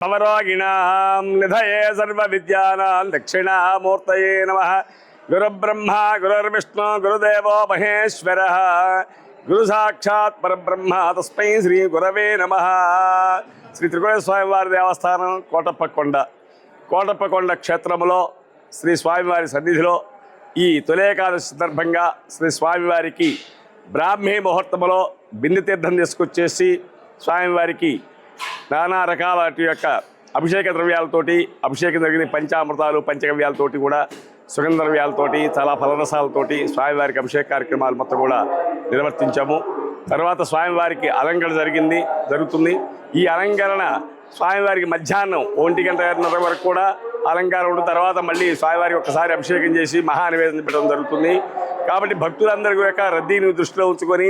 नवरोगिणां निधये सर्वविद्यानां दक्षिणामूर्तये नमः। गुरुब्रह्मा गुरुर्विष्णु गुरुदेवो महेश्वरः गुरु साक्षात् परब्रह्म तस्मै श्री गुरवे नमः। శ్రీ త్రికోణేశ్వర స్వామివారి దేవస్థానం కోటప్పకొండ క్షేత్రంలో శ్రీ స్వామివారి సన్నిధిలో ఈ తొలి ఏకాదశి సందర్భంగా శ్రీ స్వామివారికి బ్రాహ్మీ ముహూర్తంలో బిందు తీర్థం తీసుకొచ్చేసి స్వామివారికి నానా రకాల యొక్క అభిషేక ద్రవ్యాలతోటి అభిషేకం జరిగిన పంచామృతాలు పంచగవ్యాలతోటి కూడా సుగంధ ద్రవ్యాలతోటి చాలా ఫలరసాలతోటి స్వామివారికి అభిషేక కార్యక్రమాలు మొత్తం కూడా నిర్వర్తించాము. తర్వాత స్వామివారికి అలంకరణ జరుగుతుంది. ఈ అలంకరణ స్వామివారికి మధ్యాహ్నం 1:30 వరకు కూడా అలంకారం ఉంటుంది. తర్వాత మళ్ళీ స్వామివారికి ఒకసారి అభిషేకం చేసి మహానివేదన పెట్టడం జరుగుతుంది. కాబట్టి భక్తులందరి యొక్క రద్దీని దృష్టిలో ఉంచుకొని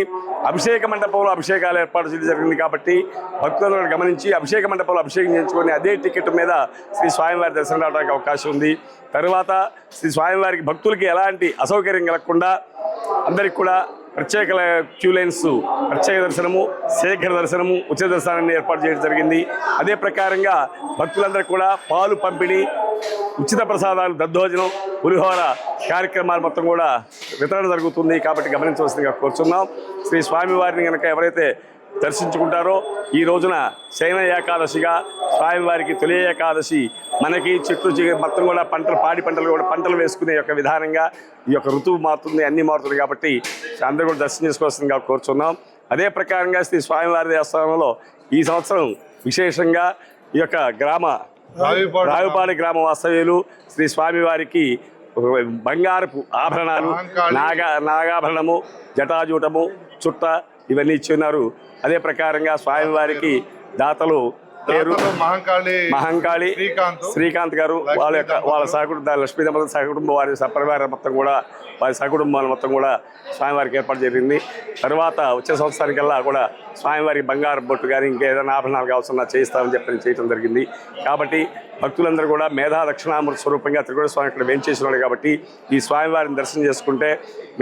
అభిషేక మండపంలో అభిషేకాలు ఏర్పాటు చేయడం జరిగింది. కాబట్టి భక్తులందరూ గమనించి అభిషేక మండపంలో అభిషేకం చేయించుకొని అదే టికెట్ మీద శ్రీ స్వామివారి దర్శనం రావడానికి అవకాశం ఉంది. తర్వాత శ్రీ స్వామివారికి భక్తులకి ఎలాంటి అసౌకర్యం కలగకుండా అందరికి కూడా ప్రత్యేక క్యూ లైన్స్, ప్రత్యేక దర్శనము, శేఖర దర్శనము, ఉచిత దర్శనాన్ని ఏర్పాటు చేయడం జరిగింది. అదే ప్రకారంగా భక్తులందరూ కూడా పాలు పంపిణీ, ఉచిత ప్రసాదాలు, దద్దోజనం, పులిహోర కార్యక్రమాలు మొత్తం కూడా వితరణ జరుగుతుంది. కాబట్టి గమనించవలసిందిగా కోరుచున్నాం. శ్రీ స్వామివారిని కనుక ఎవరైతే దర్శించుకుంటారో ఈ రోజున శయన ఏకాదశిగా స్వామివారికి తొలి ఏకాదశి మనకి చెట్లు మొత్తం కూడా పాడి పంటలు కూడా పంటలు వేసుకునే యొక్క విధానంగా ఈ యొక్క ఋతువు మారుతుంది, అన్నీ మారుతుంది. కాబట్టి అందరూ కూడా దర్శనం చేసుకోవాల్సిందిగా కోరుచున్నాం. అదే ప్రకారంగా శ్రీ స్వామివారి దేవస్థానంలో ఈ సంవత్సరం విశేషంగా ఈ యొక్క రావిపాడి గ్రామ వాస్తవ్యులు శ్రీ స్వామివారికి బంగారపు ఆభరణాలు, నాగాభరణము, జటాజూటము, చుట్ట ఇవన్నీ ఇచ్చి ఉన్నారు. అదే ప్రకారంగా స్వామివారికి దాతలు పేరు మహంకాళి శ్రీకాంత్ గారు, వాళ్ళ సహకుటుంబ లక్ష్మీ దంపతుల సహకుటుంబం, వారి సపరివారం మొత్తం కూడా వారి సహకుటుంబాలు మొత్తం కూడా స్వామివారికి ఏర్పాటు జరిగింది. తర్వాత వచ్చే సంవత్సరానికల్లా కూడా స్వామివారికి బంగారు బొట్టు కానీ ఇంకేదైనా ఆభరణాలు కావాల్సిన చేయిస్తామని చెప్పి చేయడం జరిగింది. కాబట్టి భక్తులందరూ కూడా మేధా దక్షిణామృత స్వరూపంగా త్రికోణ స్వామి ఇక్కడ వేంచేసినాడు. కాబట్టి ఈ స్వామివారిని దర్శనం చేసుకుంటే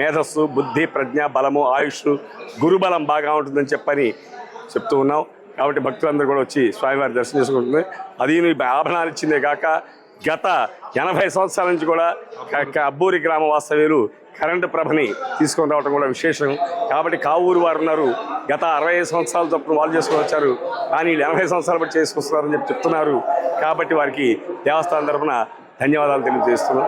మేధస్సు, బుద్ధి, ప్రజ్ఞ, బలము, ఆయుష్, గురుబలం బాగా ఉంటుందని చెప్తూ ఉన్నాం. కాబట్టి భక్తులందరూ కూడా వచ్చి స్వామివారి దర్శనం చేసుకుంటుంది. అది ఆభరణాలు ఇచ్చిందే కాక గత 80 సంవత్సరాల నుంచి కూడా అబ్బూరి గ్రామ వాస్తవ్యులు కరెంటు ప్రభని తీసుకొని రావడం కూడా విశేషం. కాబట్టి కావూరు వారు ఉన్నారు, గత 65 సంవత్సరాల చొప్పున వాళ్ళు చేసుకొని వచ్చారు, కానీ 80 సంవత్సరాలు బట్టి చేసుకొస్తున్నారని చెప్తున్నారు. కాబట్టి వారికి దేవస్థానం తరఫున ధన్యవాదాలు తెలియజేస్తున్నాం.